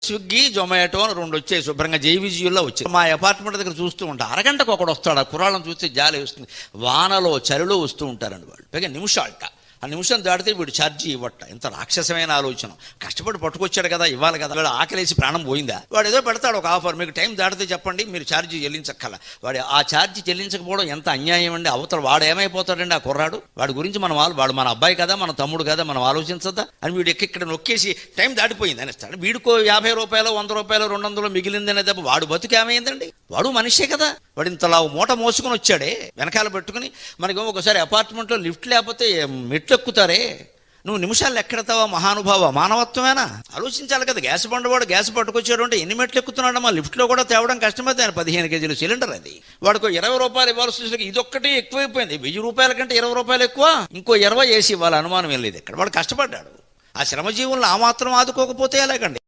Swiggy Zomato అని 2 వచ్చాయి, శుభ్రంగా జైవిజీల్లో వచ్చాయి. మా అపార్ట్మెంట్ దగ్గర చూస్తూ ఉంటా, అరగంటకు ఒకడు వస్తాడు. ఆ కుర్రాళ్ళని చూస్తే జాలి వస్తుంది. వానలో చలిలో వస్తూ ఉంటారండి వాళ్ళు, పైగా నిమిషాలట. ఆ నిమిషం దాటితే వీడు ఛార్జీ ఇవ్వట. ఇంత రాక్షసమైన ఆలోచన. కష్టపడి పట్టుకొచ్చాడు కదా, ఇవ్వాలి కదా. వాడు ఆకలేసి ప్రాణం పోయిందా? వాడు ఏదో పెడతాడు ఒక ఆఫర్, మీకు టైం దాటితే చెప్పండి మీరు ఛార్జీ చెల్లించక్కల. వాడు ఆ ఛార్జీ చెల్లించకపోవడం ఎంత అన్యాయం అండి. అవతల వాడు ఏమైపోతాడండి ఆ కుర్రాడు? వాడి గురించి వాడు మన అబ్బాయి కదా, మన తమ్ముడు కదా, మనం ఆలోచించద్దా అని వీడు ఇక్కడ నొక్కేసి టైం దాటిపోయింది అనేస్తాడు. వీడికో 50 రూపాయలు 100 రూపాయలు 200 మిగిలిందనే తప్ప వాడు బతుకు ఏమైందండి? వాడు మనిషే కదా. వాడు ఇంతలా మూట మోసుకొని వచ్చాడే వెనకాల పెట్టుకుని. మనకి ఒకసారి అపార్ట్మెంట్లో లిఫ్ట్ లేకపోతే మెట్లు ఎక్కుతారే, నువ్వు నిమిషాలు ఎక్కడతావా మహానుభావ? మానవత్వమేనా? ఆలోచించాలి కదా. గ్యాస్ బండవాడు గ్యాస్ పట్టుకొచ్చాడు అంటే ఎన్ని మెట్లు ఎక్కుతున్నాడు? మా లిఫ్ట్లో కూడా తేవడం కష్టమైతే ఆయన 15 కేజీల సిలిండర్ అది. వాడికి 20 రూపాయలు ఇవ్వాల్సి వచ్చి ఇదొక్కటి ఎక్కువైపోయింది. 1000 రూపాయల కంటే 20 రూపాయలు ఎక్కువ, ఇంకో 20 వేసి ఇవ్వాలి. అనుమానం ఏం లేదు. ఇక్కడ వాడు కష్టపడ్డాడు. ఆ శ్రమజీవులను ఆ మాత్రం ఆదుకోకపోతే ఎలాగండి?